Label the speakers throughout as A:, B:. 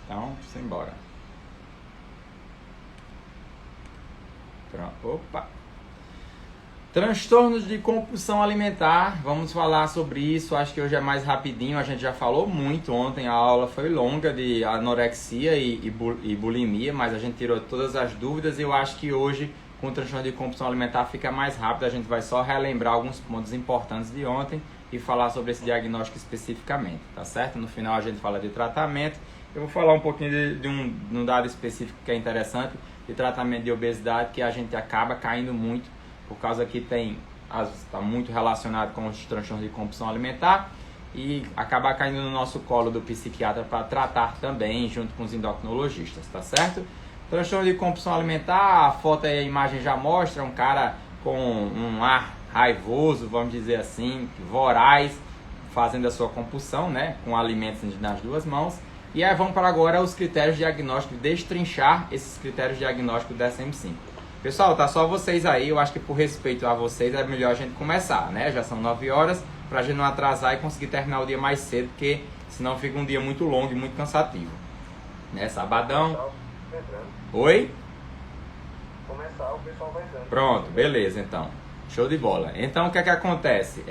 A: Então, simbora. Pronto. Opa! Transtornos de compulsão alimentar, vamos falar sobre isso, acho que hoje é mais rapidinho, a gente já falou muito ontem, a aula foi longa de anorexia e bulimia, mas a gente tirou todas as dúvidas e eu acho que hoje, com o transtorno de compulsão alimentar, fica mais rápido, a gente vai só relembrar alguns pontos importantes de ontem e falar sobre esse diagnóstico especificamente, tá certo? No final a gente fala de tratamento, eu vou falar um pouquinho de um dado específico que é interessante, de tratamento de obesidade, que a gente acaba caindo muito, por causa que está muito relacionado com os transtornos de compulsão alimentar e acaba caindo no nosso colo do psiquiatra para tratar também, junto com os endocrinologistas, tá certo? Transtorno de compulsão alimentar, a foto e a imagem já mostra um cara com um ar raivoso, vamos dizer assim, voraz, fazendo a sua compulsão, né, com alimentos nas duas mãos. E aí vamos para agora os critérios diagnósticos, destrinchar esses critérios diagnósticos do DSM-5. Pessoal, tá só vocês aí, eu acho que por respeito a vocês é melhor a gente começar, né? Já são 9 horas, pra gente não atrasar e conseguir terminar o dia mais cedo, porque senão fica um dia muito longo e muito cansativo. Né? Sabadão. Oi?
B: Começar, o pessoal vai entrando.
A: Pronto, beleza então. Show de bola. Então o que é que acontece?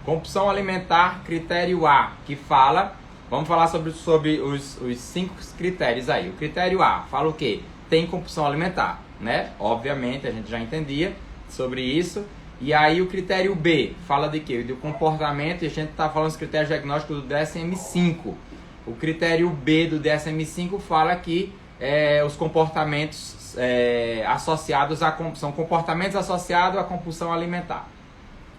A: Compulsão alimentar, critério A, que fala... Vamos falar sobre os 5 critérios aí. O critério A fala o quê? Tem compulsão alimentar, né? Obviamente, a gente já entendia sobre isso. E aí o critério B fala de quê? Do comportamento, e a gente está falando dos critérios diagnósticos do DSM-5. O critério B do DSM-5 fala que os comportamentos associados são comportamentos associados à compulsão alimentar.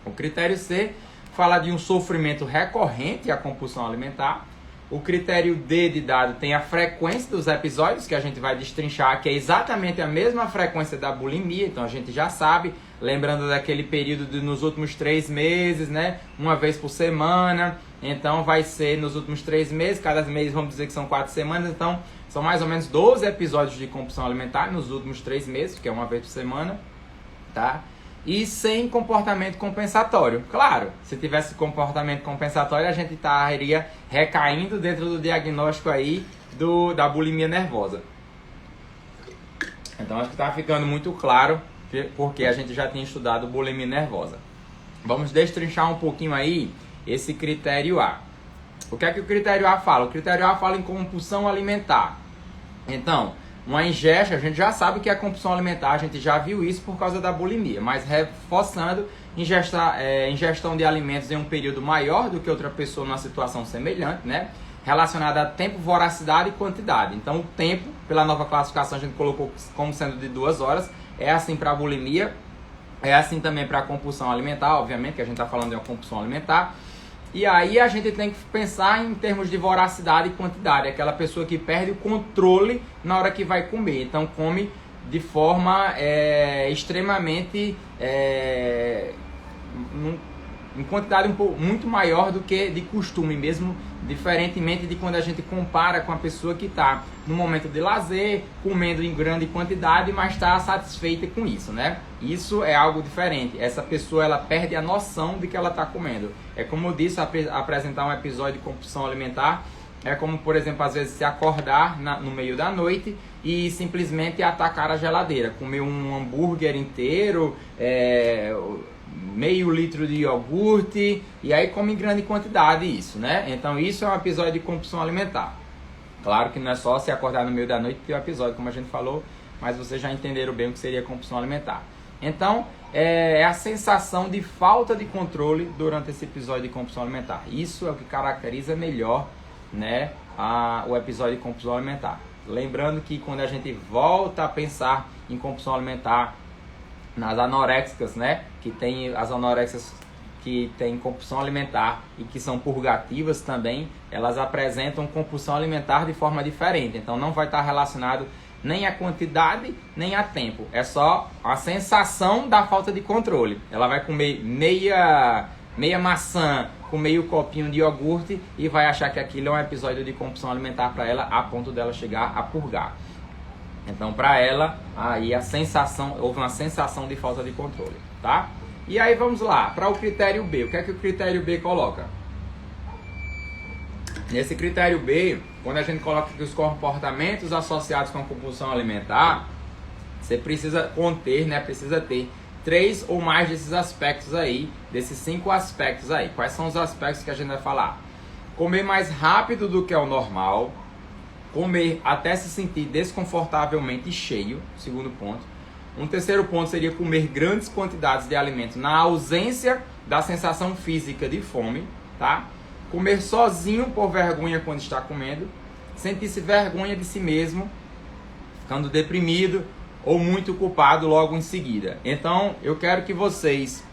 A: O critério C fala de um sofrimento recorrente à compulsão alimentar. O critério D de dado tem a frequência dos episódios, que a gente vai destrinchar, que é exatamente a mesma frequência da bulimia, então a gente já sabe, lembrando daquele período nos últimos 3 meses, né? Uma vez por semana, então vai ser nos últimos 3 meses, cada mês vamos dizer que são 4 semanas, então são mais ou menos 12 episódios de compulsão alimentar nos últimos 3 meses, que é uma vez por semana, tá? E sem comportamento compensatório. Claro, se tivesse comportamento compensatório, a gente estaria recaindo dentro do diagnóstico aí da bulimia nervosa. Então acho que está ficando muito claro, porque a gente já tinha estudado bulimia nervosa. Vamos destrinchar um pouquinho aí esse critério A. O que é que o critério A fala? O critério A fala em compulsão alimentar. Então, uma ingesta, a gente já sabe que é compulsão alimentar, a gente já viu isso por causa da bulimia, mas reforçando, ingestão de alimentos em um período maior do que outra pessoa numa situação semelhante, né? Relacionada a tempo, voracidade e quantidade. Então o tempo, pela nova classificação, a gente colocou como sendo de 2 horas, é assim para a bulimia, é assim também para a compulsão alimentar, obviamente que a gente está falando de uma compulsão alimentar. E aí a gente tem que pensar em termos de voracidade e quantidade. Aquela pessoa que perde o controle na hora que vai comer. Então come de forma extremamente... em quantidade muito maior do que de costume, mesmo diferentemente de quando a gente compara com a pessoa que está no momento de lazer, comendo em grande quantidade, mas está satisfeita com isso, né? Isso é algo diferente. Essa pessoa, ela perde a noção de que ela está comendo. É como eu disse, apresentar um episódio de compulsão alimentar é como, por exemplo, às vezes se acordar no meio da noite e simplesmente atacar a geladeira, comer um hambúrguer inteiro, meio litro de iogurte, e aí come em grande quantidade isso, né? Então isso é um episódio de compulsão alimentar. Claro que não é só se acordar no meio da noite ter um episódio, como a gente falou, mas vocês já entenderam bem o que seria compulsão alimentar. Então, é a sensação de falta de controle durante esse episódio de compulsão alimentar. Isso é o que caracteriza melhor, né, o episódio de compulsão alimentar. Lembrando que quando a gente volta a pensar em compulsão alimentar, nas anoréxicas, né, que tem as anoréxicas que têm compulsão alimentar e que são purgativas também, elas apresentam compulsão alimentar de forma diferente. Então não vai estar relacionado nem a quantidade, nem a tempo. É só a sensação da falta de controle. Ela vai comer meia maçã com meio copinho de iogurte e vai achar que aquilo é um episódio de compulsão alimentar para ela, a ponto dela chegar a purgar. Então, para ela, aí houve uma sensação de falta de controle, tá? E aí vamos lá, para o critério B. O que é que o critério B coloca? Nesse critério B, quando a gente coloca aqui os comportamentos associados com a compulsão alimentar, você precisa conter, né? Precisa ter 3 ou mais desses aspectos aí, desses 5 aspectos aí. Quais são os aspectos que a gente vai falar? Comer mais rápido do que é o normal, comer até se sentir desconfortavelmente cheio, segundo ponto. Um terceiro ponto seria comer grandes quantidades de alimento na ausência da sensação física de fome, tá? Comer sozinho por vergonha quando está comendo, sentir-se vergonha de si mesmo, ficando deprimido ou muito culpado logo em seguida. Então, eu quero que vocês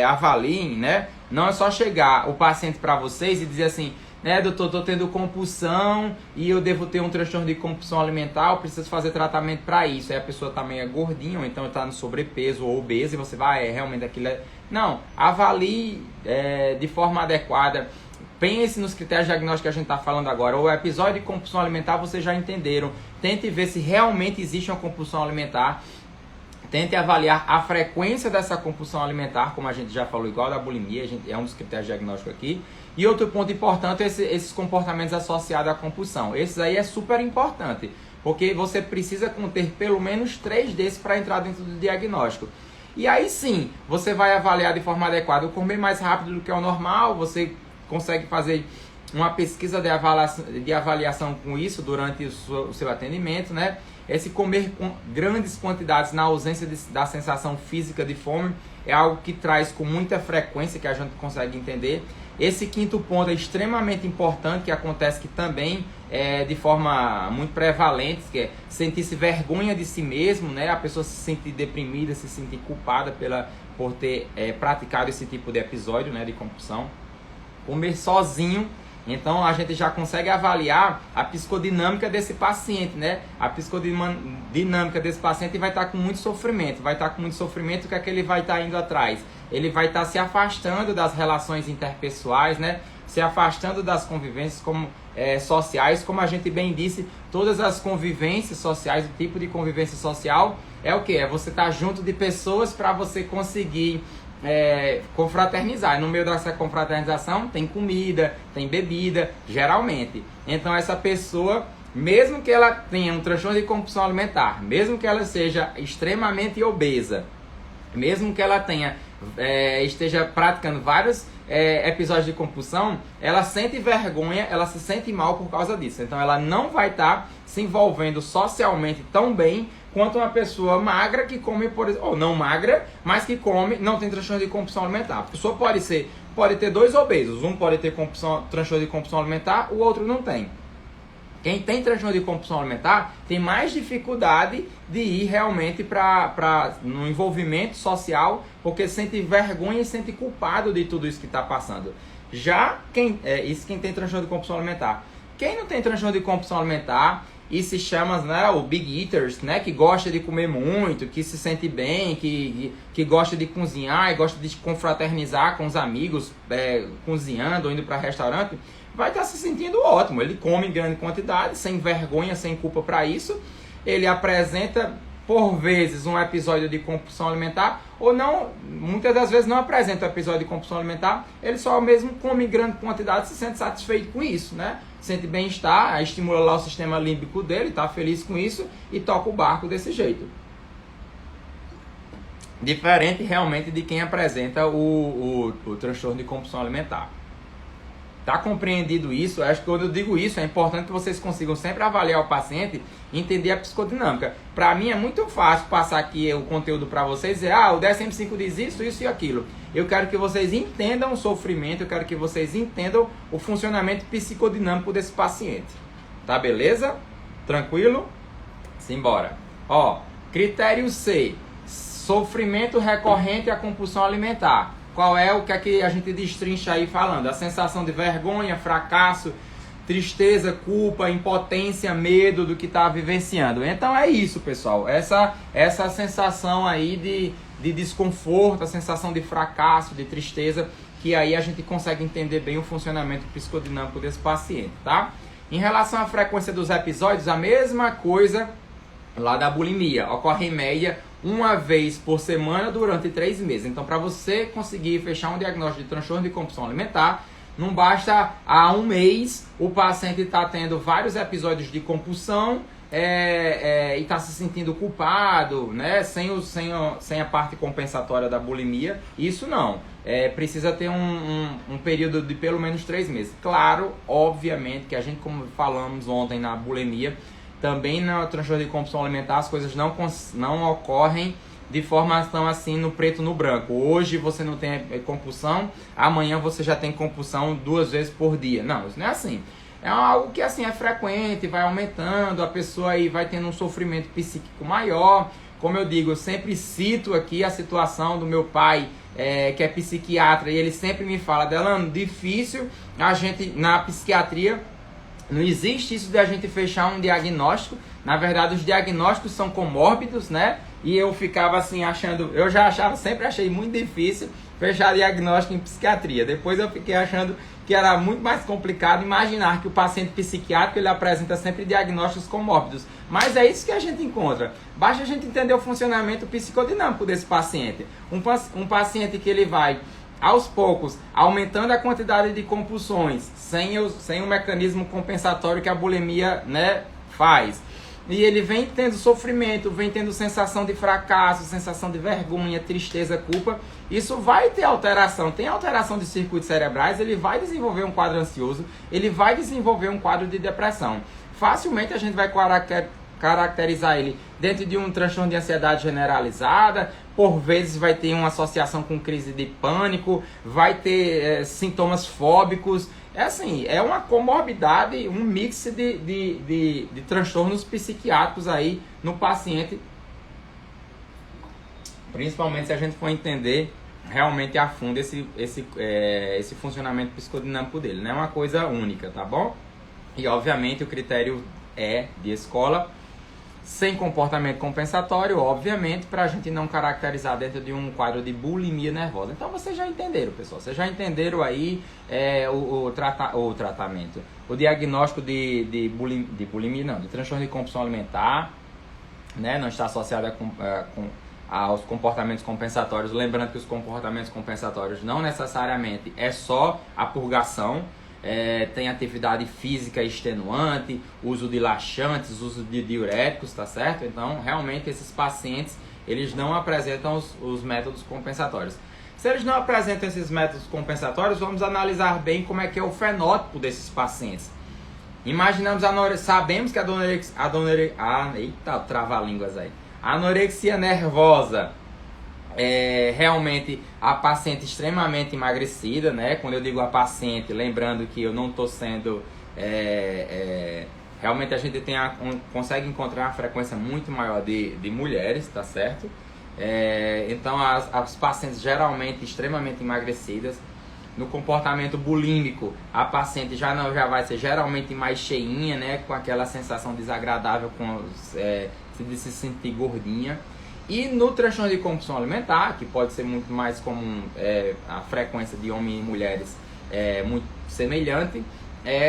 A: avaliem, né? Não é só chegar o paciente para vocês e dizer assim, né, doutor, tô tendo compulsão e eu devo ter um transtorno de compulsão alimentar, eu preciso fazer tratamento para isso. Aí a pessoa também é gordinha, ou então está no sobrepeso ou obeso e você vai, realmente aquilo é... Não, avalie de forma adequada. Pense nos critérios diagnósticos que a gente está falando agora. O episódio de compulsão alimentar vocês já entenderam. Tente ver se realmente existe uma compulsão alimentar. Tente avaliar a frequência dessa compulsão alimentar, como a gente já falou, igual da bulimia, é um dos critérios diagnósticos aqui. E outro ponto importante é esses comportamentos associados à compulsão. Esses aí é super importante, porque você precisa conter pelo menos 3 desses para entrar dentro do diagnóstico. E aí sim, você vai avaliar de forma adequada. Comer mais rápido do que é o normal, você consegue fazer uma pesquisa de avaliação com isso durante o seu atendimento, né? Esse comer com grandes quantidades na ausência da sensação física de fome é algo que traz com muita frequência, que a gente consegue entender. Esse quinto ponto é extremamente importante, que acontece que também de forma muito prevalente, que é sentir-se vergonha de si mesmo, né? A pessoa se sentir deprimida, se sentir culpada por ter praticado esse tipo de episódio, né, de compulsão. Comer sozinho, então a gente já consegue avaliar a psicodinâmica desse paciente, né? A psicodinâmica desse paciente vai estar com muito sofrimento. O que é que ele vai estar indo atrás? Ele vai estar se afastando das relações interpessoais, né? Se afastando das convivências sociais. Como a gente bem disse, todas as convivências sociais, o tipo de convivência social é o quê? É você estar junto de pessoas para você conseguir confraternizar. No meio dessa confraternização tem comida, tem bebida, geralmente. Então essa pessoa, mesmo que ela tenha um transtorno de compulsão alimentar, mesmo que ela seja extremamente obesa, mesmo que ela esteja praticando vários episódios de compulsão, ela sente vergonha, ela se sente mal por causa disso. Então ela não vai estar se envolvendo socialmente tão bem quanto uma pessoa magra que come, por exemplo, ou não magra, mas que come, não tem transtorno de compulsão alimentar. A pessoa pode ter 2 obesos, um pode ter transtorno de compulsão alimentar, o outro não tem. Quem tem transtorno de compulsão alimentar tem mais dificuldade de ir realmente no envolvimento social, porque sente vergonha e sente culpado de tudo isso que está passando. Já quem tem transtorno de compulsão alimentar. Quem não tem transtorno de compulsão alimentar e se chama, né, o Big Eaters, né, que gosta de comer muito, que se sente bem, que gosta de cozinhar e gosta de confraternizar com os amigos, cozinhando ou indo para restaurante, vai estar se sentindo ótimo. Ele come em grande quantidade, sem vergonha, sem culpa para isso. Ele apresenta, por vezes, um episódio de compulsão alimentar, ou não, muitas das vezes não apresenta um episódio de compulsão alimentar, ele só mesmo come em grande quantidade e se sente satisfeito com isso, né? Sente bem-estar, estimula lá o sistema límbico dele, está feliz com isso e toca o barco desse jeito. Diferente realmente de quem apresenta o transtorno de compulsão alimentar. Tá compreendido isso? Acho que quando eu digo isso, é importante que vocês consigam sempre avaliar o paciente e entender a psicodinâmica. Para mim é muito fácil passar aqui o conteúdo para vocês e dizer, o DSM-5 diz isso, isso e aquilo. Eu quero que vocês entendam o sofrimento, eu quero que vocês entendam o funcionamento psicodinâmico desse paciente. Tá beleza? Tranquilo? Simbora. Critério C. Sofrimento recorrente à compulsão alimentar. Qual é o que a gente destrincha aí falando? A sensação de vergonha, fracasso, tristeza, culpa, impotência, medo do que está vivenciando. Então é isso, pessoal. Essa sensação aí de desconforto, a sensação de fracasso, de tristeza, que aí a gente consegue entender bem o funcionamento psicodinâmico desse paciente, tá? Em relação à frequência dos episódios, a mesma coisa lá da bulimia. Ocorre em média 1 vez por semana durante 3 meses. Então, para você conseguir fechar um diagnóstico de transtorno de compulsão alimentar, Não basta há um mês o paciente está tendo vários episódios de compulsão e está se sentindo culpado, né? Sem a parte compensatória da bulimia. Isso não. Precisa ter um período de pelo menos 3 meses. Claro, obviamente, que a gente, como falamos ontem na bulimia, também no transtorno de compulsão alimentar, as coisas não ocorrem de forma tão assim no preto no branco. Hoje você não tem compulsão, amanhã você já tem compulsão 2 vezes por dia. Não, isso não é assim. É algo que assim é frequente, vai aumentando, a pessoa aí vai tendo um sofrimento psíquico maior. Como eu digo, eu sempre cito aqui a situação do meu pai, que é psiquiatra, e ele sempre me fala, Delano, difícil a gente, na psiquiatria, não existe isso de a gente fechar um diagnóstico. Na verdade, os diagnósticos são comórbidos, né? E eu ficava assim achando, sempre achei muito difícil fechar diagnóstico em psiquiatria. Depois eu fiquei achando que era muito mais complicado imaginar que o paciente psiquiátrico ele apresenta sempre diagnósticos comórbidos. Mas é isso que a gente encontra. Basta a gente entender o funcionamento psicodinâmico desse paciente. Um paciente que ele vai aos poucos, aumentando a quantidade de compulsões, sem o mecanismo compensatório que a bulimia, né, faz. E ele vem tendo sofrimento, vem tendo sensação de fracasso, sensação de vergonha, tristeza, culpa. Isso vai ter alteração. Tem alteração de circuitos cerebrais, ele vai desenvolver um quadro ansioso, ele vai desenvolver um quadro de depressão. Facilmente a gente vai caracterizar ele dentro de um transtorno de ansiedade generalizada, por vezes vai ter uma associação com crise de pânico, vai ter sintomas fóbicos. É assim, é uma comorbidade, um mix de transtornos psiquiátricos aí no paciente, principalmente se a gente for entender realmente a fundo esse funcionamento psicodinâmico dele. Não é uma coisa única, tá bom? E obviamente o critério é de escola, sem comportamento compensatório, obviamente, para a gente não caracterizar dentro de um quadro de bulimia nervosa. Então vocês já entenderam, pessoal. Vocês já entenderam aí o tratamento. O diagnóstico de bulimia, não, de transtorno de compulsão alimentar, né, não está associado aos comportamentos compensatórios. Lembrando que os comportamentos compensatórios não necessariamente é só a purgação. Tem atividade física extenuante, uso de laxantes, uso de diuréticos, tá certo? Então, realmente, esses pacientes, eles não apresentam os métodos compensatórios. Se eles não apresentam esses métodos compensatórios, vamos analisar bem como é que é o fenótipo desses pacientes. Imaginamos sabemos que a anorexia nervosa realmente a paciente extremamente emagrecida, né? Quando eu digo a paciente, lembrando que eu não estou sendo realmente a gente consegue encontrar uma frequência muito maior de mulheres, tá certo? Então as pacientes geralmente extremamente emagrecidas. No comportamento bulímico, a paciente já vai ser geralmente mais cheinha, né? Com aquela sensação desagradável de se sentir gordinha. E no transtorno de compulsão alimentar, que pode ser muito mais comum, a frequência de homens e mulheres muito semelhante,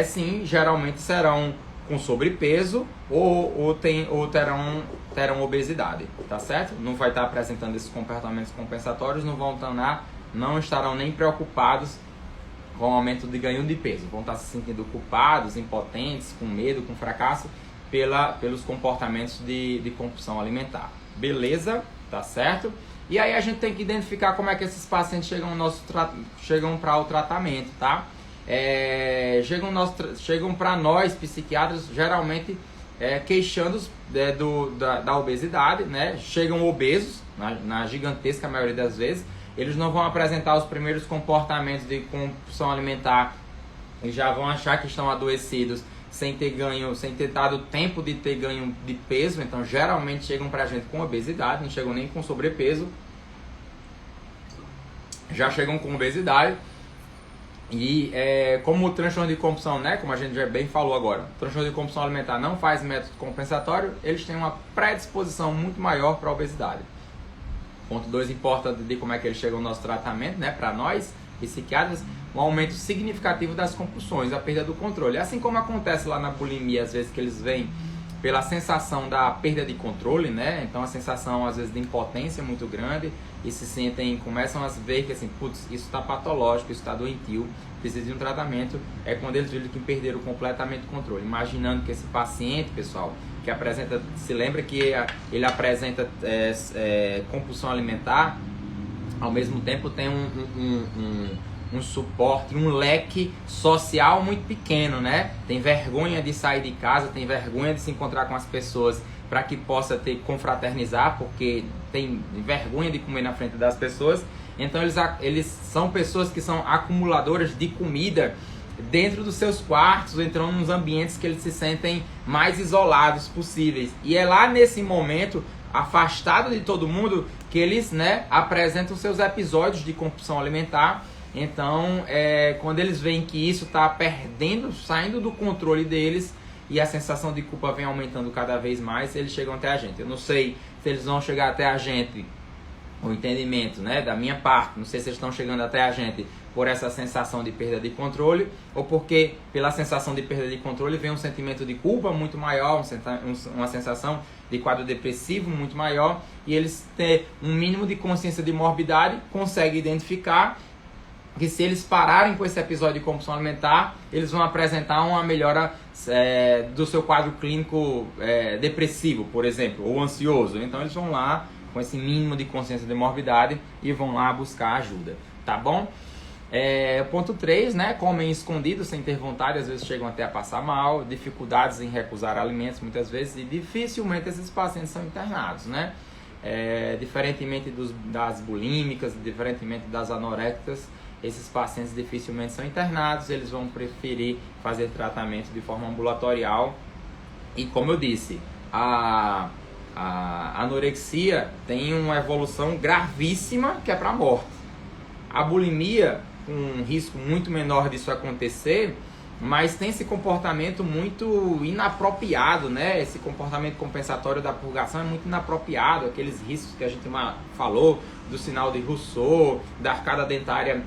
A: sim, geralmente serão com sobrepeso ou terão obesidade, tá certo? Não vai estar apresentando esses comportamentos compensatórios, não estarão nem preocupados com o aumento de ganho de peso, vão estar se sentindo culpados, impotentes, com medo, com fracasso pelos comportamentos de compulsão alimentar. Beleza? Tá certo? E aí a gente tem que identificar como é que esses pacientes chegam para o tratamento, tá? Chegam para nós, psiquiatras, geralmente queixando da obesidade, né? Chegam obesos, na gigantesca maioria das vezes. Eles não vão apresentar os primeiros comportamentos de compulsão alimentar e já vão achar que estão adoecidos sem ter dado tempo de ter ganho de peso. Então geralmente chegam pra gente com obesidade, não chegam nem com sobrepeso, já chegam com obesidade. E como o transtorno de compulsão, né, como a gente já bem falou agora, o transtorno de compulsão alimentar não faz método compensatório, eles têm uma predisposição muito maior para a obesidade. Ponto 2, importa de como é que eles chegam no nosso tratamento, né, para nós, psiquiatras, um aumento significativo das compulsões, a perda do controle. Assim como acontece lá na bulimia, às vezes que eles vêm pela sensação da perda de controle, né? Então a sensação às vezes de impotência é muito grande e começam a ver que assim, putz, isso está patológico, isso está doentio, precisa de um tratamento. É quando eles viram que perderam completamente o controle. Imaginando que esse paciente, pessoal, que apresenta, se lembra que ele apresenta compulsão alimentar, ao mesmo tempo tem um suporte, um leque social muito pequeno, né? Tem vergonha de sair de casa, tem vergonha de se encontrar com as pessoas para que possa confraternizar, porque tem vergonha de comer na frente das pessoas. Então eles são pessoas que são acumuladoras de comida dentro dos seus quartos, ou entrando nos ambientes que eles se sentem mais isolados possíveis. E é lá nesse momento, afastado de todo mundo, que eles, né, apresentam seus episódios de compulsão alimentar. Então, quando eles veem que isso está saindo do controle deles e a sensação de culpa vem aumentando cada vez mais, eles chegam até a gente. Eu não sei se eles vão chegar até a gente, o entendimento, né, da minha parte, não sei se eles estão chegando até a gente por essa sensação de perda de controle, ou porque pela sensação de perda de controle vem um sentimento de culpa muito maior, uma sensação de quadro depressivo muito maior, e eles têm um mínimo de consciência de morbidade, conseguem identificar que se eles pararem com esse episódio de compulsão alimentar, eles vão apresentar uma melhora do seu quadro clínico depressivo, por exemplo, ou ansioso. Então eles vão lá com esse mínimo de consciência de morbidade e vão lá buscar ajuda, tá bom? Ponto 3, né? Comem escondidos sem ter vontade, às vezes chegam até a passar mal, dificuldades em recusar alimentos muitas vezes, e dificilmente esses pacientes são internados, né? Diferentemente das bulímicas, diferentemente das anoréticas, esses pacientes dificilmente são internados, eles vão preferir fazer tratamento de forma ambulatorial. E como eu disse, a anorexia tem uma evolução gravíssima que é para a morte. A bulimia, com um risco muito menor disso acontecer, mas tem esse comportamento muito inapropriado, né? Esse comportamento compensatório da purgação é muito inapropriado, aqueles riscos que a gente falou, do sinal de Rousseau, da arcada dentária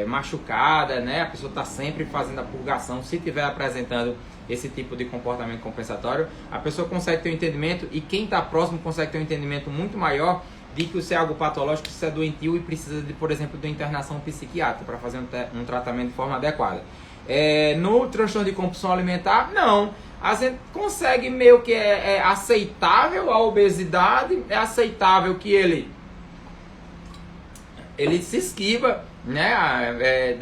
A: machucada, né? A pessoa está sempre fazendo a purgação, se estiver apresentando esse tipo de comportamento compensatório, a pessoa consegue ter um entendimento, e quem está próximo consegue ter um entendimento muito maior de que isso é algo patológico, isso é doentio e precisa, por exemplo, de internação psiquiátrica para fazer um tratamento de forma adequada. No transtorno de compulsão alimentar, não. A gente consegue meio que é aceitável a obesidade, é aceitável que ele se esquiva, né,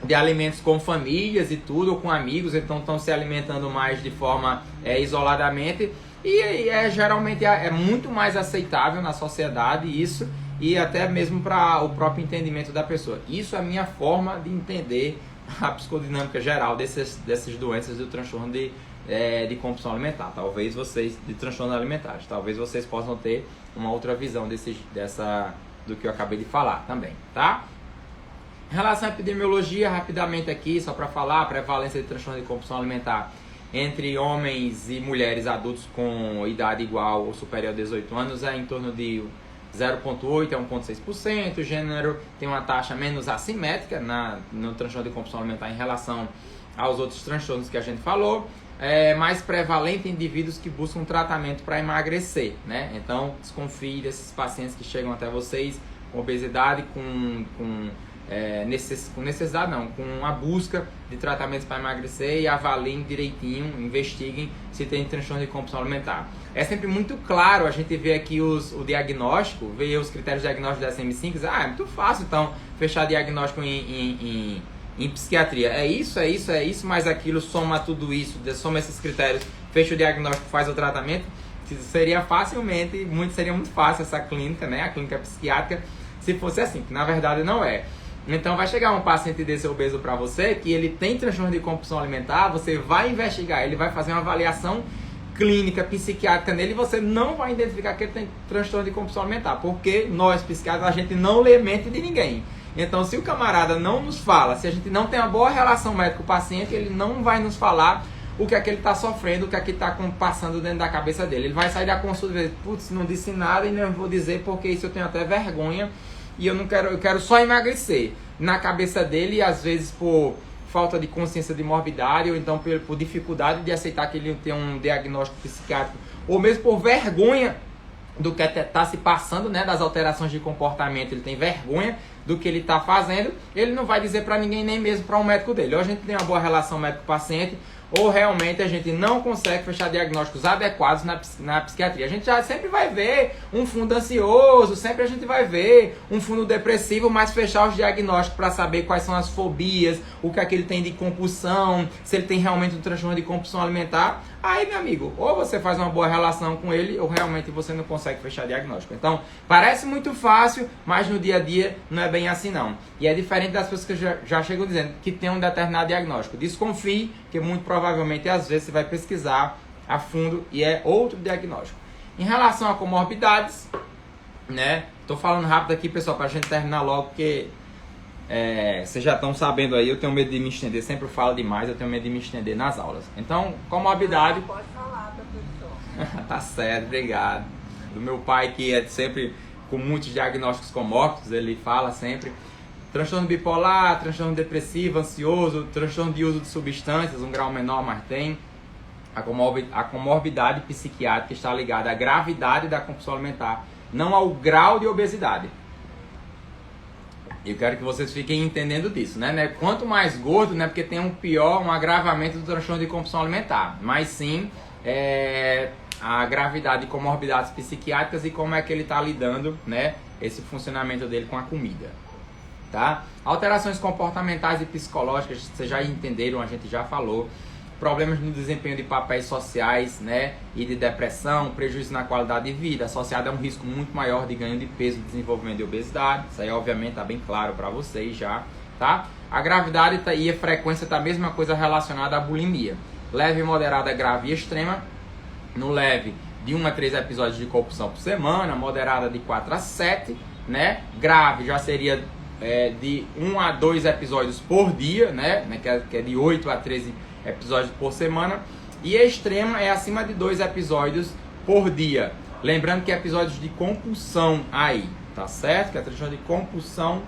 A: de alimentos com famílias e tudo, ou com amigos, então estão se alimentando mais de forma isoladamente, e geralmente é muito mais aceitável na sociedade isso, e até mesmo para o próprio entendimento da pessoa. Isso é a minha forma de entender a psicodinâmica geral dessas doenças do transtorno de compulsão alimentar. Talvez vocês, de transtornos alimentares, talvez vocês possam ter uma outra visão do que eu acabei de falar também, tá? Em relação à epidemiologia, rapidamente aqui, só para falar, a prevalência de transtorno de compulsão alimentar entre homens e mulheres adultos com idade igual ou superior a 18 anos é em torno de 0,8% a 1,6%. O gênero tem uma taxa menos assimétrica no transtorno de compulsão alimentar em relação aos outros transtornos que a gente falou. É mais prevalente em indivíduos que buscam tratamento para emagrecer, né? Então, desconfie desses pacientes que chegam até vocês com obesidade, com necessidade não, com a busca de tratamentos para emagrecer, e avaliem direitinho, investiguem se tem transtorno de compulsão alimentar. É sempre muito claro a gente ver aqui o diagnóstico, ver os critérios diagnósticos da DSM-5, é muito fácil então fechar diagnóstico em psiquiatria. É isso, mais aquilo, soma tudo isso, soma esses critérios, fecha o diagnóstico, faz o tratamento. Seria muito fácil essa clínica, né? A clínica psiquiátrica, se fosse assim, que na verdade não é. Então vai chegar um paciente desse obeso para você, que ele tem transtorno de compulsão alimentar, você vai investigar, ele vai fazer uma avaliação clínica, psiquiátrica nele, e você não vai identificar que ele tem transtorno de compulsão alimentar, porque nós psiquiatras, a gente não lê mente de ninguém. Então, se o camarada não nos fala, se a gente não tem uma boa relação médico-paciente, ele não vai nos falar o que é que ele está sofrendo, o que é que está passando dentro da cabeça dele. Ele vai sair da consulta e dizer, putz, não disse nada e não vou dizer porque isso eu tenho até vergonha e eu quero só emagrecer. Na cabeça dele, às vezes por falta de consciência de morbidade, ou então por dificuldade de aceitar que ele tem um diagnóstico psiquiátrico, ou mesmo por vergonha do que está se passando, né, das alterações de comportamento, ele tem vergonha do que ele está fazendo, ele não vai dizer para ninguém, nem mesmo para um médico dele. Ou a gente tem uma boa relação médico-paciente, ou realmente a gente não consegue fechar diagnósticos adequados na psiquiatria. A gente já sempre vai ver um fundo ansioso, sempre a gente vai ver um fundo depressivo, mas fechar os diagnósticos para saber quais são as fobias, o que é que ele tem de compulsão, se ele tem realmente um transtorno de compulsão alimentar, aí, meu amigo, ou você faz uma boa relação com ele, ou realmente você não consegue fechar diagnóstico. Então, parece muito fácil, mas no dia a dia não é bem assim não. E é diferente das pessoas que já chegam dizendo que tem um determinado diagnóstico. Desconfie, que muito provavelmente às vezes você vai pesquisar a fundo e é outro diagnóstico. Em relação a comorbidades, né? Tô falando rápido aqui, pessoal, pra gente terminar logo, porque vocês já estão sabendo aí, eu tenho medo de me estender, sempre falo demais, eu tenho medo de me estender nas aulas. Então, comorbidade...
C: Pode falar, professor.
A: Tá certo, obrigado. Do meu pai, que é sempre com muitos diagnósticos comórbidos, ele fala sempre transtorno bipolar, transtorno depressivo, ansioso, transtorno de uso de substâncias, um grau menor, mas tem. A comorbidade psiquiátrica está ligada à gravidade da compulsão alimentar, não ao grau de obesidade. Eu quero que vocês fiquem entendendo disso, né? Quanto mais gordo, né? Porque tem um agravamento do transtorno de compulsão alimentar. Mas sim, a gravidade de comorbidades psiquiátricas e como é que ele está lidando, né? Esse funcionamento dele com a comida, tá? Alterações comportamentais e psicológicas, vocês já entenderam, a gente já falou. Problemas no desempenho de papéis sociais, né? E de depressão, prejuízo na qualidade de vida, associado a um risco muito maior de ganho de peso, desenvolvimento de obesidade. Isso aí, obviamente, está bem claro para vocês já, tá? A gravidade e a frequência tá a mesma coisa relacionada à bulimia. Leve, moderada, grave e extrema. No leve, de 1 a 3 episódios de compulsão por semana, moderada de 4 a 7, né? Grave já seria de 1 a 2 episódios por dia, né? Que é de 8 a 13 episódios por semana. E a extrema é acima de 2 episódios por dia. Lembrando que episódios de compulsão aí, tá certo? Que é a transtorno de compulsão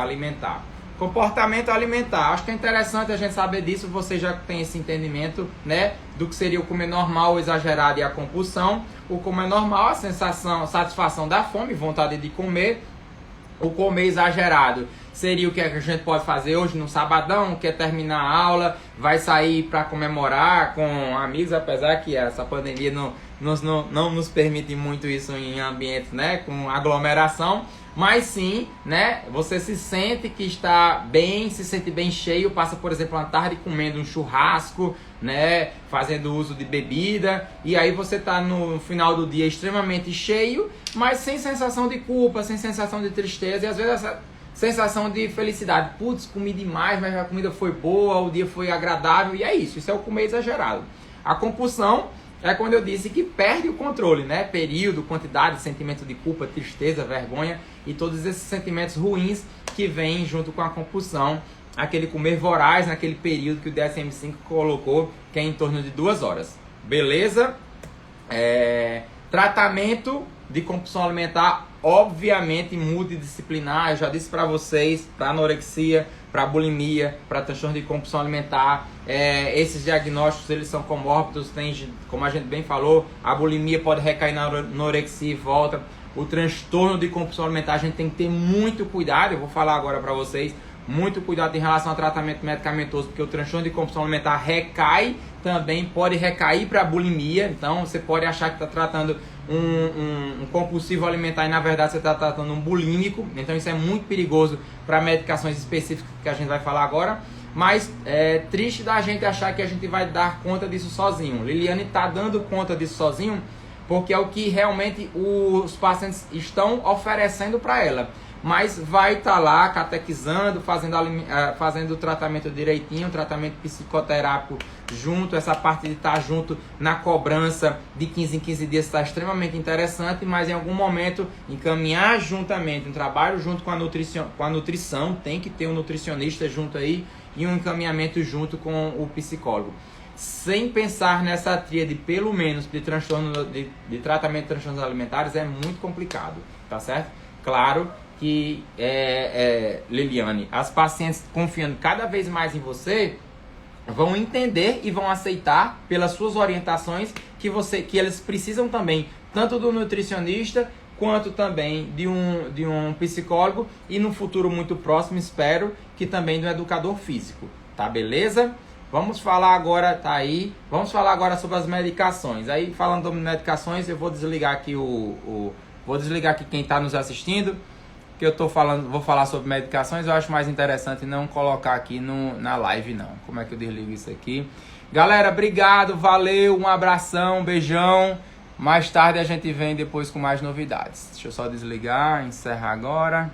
A: alimentar. Comportamento alimentar. Acho que é interessante a gente saber disso. Você já tem esse entendimento, né? Do que seria o comer normal, o exagerado e a compulsão. O comer normal, a satisfação da fome, vontade de comer. O comer exagerado seria o que a gente pode fazer hoje no sabadão, quer terminar a aula, vai sair para comemorar com amigos, apesar que essa pandemia não nos permite muito isso em ambientes, né, com aglomeração, mas sim, né, você se sente que está bem, se sente bem cheio, passa, por exemplo, uma tarde comendo um churrasco, né, fazendo uso de bebida, e aí você está no final do dia extremamente cheio, mas sem sensação de culpa, sem sensação de tristeza, e às vezes essa sensação de felicidade. Putz, comi demais, mas a comida foi boa, o dia foi agradável, e é isso. Isso é o comer exagerado. A compulsão é quando eu disse que perde o controle, né? Período, quantidade, sentimento de culpa, tristeza, vergonha e todos esses sentimentos ruins que vêm junto com a compulsão. Aquele comer voraz naquele período que o DSM-5 colocou, que é em torno de 2 horas. Beleza? Tratamento de compulsão alimentar, obviamente multidisciplinar. Eu já disse para vocês, para anorexia, para bulimia, para transtorno de compulsão alimentar, esses diagnósticos eles são comórbidos, tem, como a gente bem falou, a bulimia pode recair na anorexia e volta. O transtorno de compulsão alimentar a gente tem que ter muito cuidado, eu vou falar agora para vocês, muito cuidado em relação ao tratamento medicamentoso, porque o transtorno de compulsão alimentar recai também, pode recair para a bulimia. Então você pode achar que está tratando um compulsivo alimentar e na verdade você está tratando um bulímico. Então isso é muito perigoso para medicações específicas que a gente vai falar agora. Mas é triste da gente achar que a gente vai dar conta disso sozinho. Liliane está dando conta disso sozinho porque é o que realmente os pacientes estão oferecendo para ela. Mas vai estar lá catequizando, fazendo o tratamento direitinho, tratamento psicoterápico junto, essa parte de estar junto na cobrança de 15 em 15 dias está extremamente interessante, mas em algum momento encaminhar juntamente, um trabalho junto com a nutrição, tem que ter um nutricionista junto aí e um encaminhamento junto com o psicólogo. Sem pensar nessa tríade, pelo menos, de tratamento de transtornos alimentares, é muito complicado, tá certo? Claro Liliane, as pacientes confiando cada vez mais em você, vão entender e vão aceitar pelas suas orientações que eles precisam também, tanto do nutricionista, quanto também de um psicólogo e no futuro muito próximo, espero, que também do educador físico, tá beleza? Vamos falar agora, tá aí, vamos falar agora sobre as medicações. Aí, falando sobre medicações, eu vou desligar aqui vou desligar aqui quem está nos assistindo, que eu vou falar sobre medicações, eu acho mais interessante não colocar aqui na live não. Como é que eu desligo isso aqui? Galera, obrigado, valeu, um abração, um beijão. Mais tarde a gente vem depois com mais novidades. Deixa eu só desligar, encerrar agora.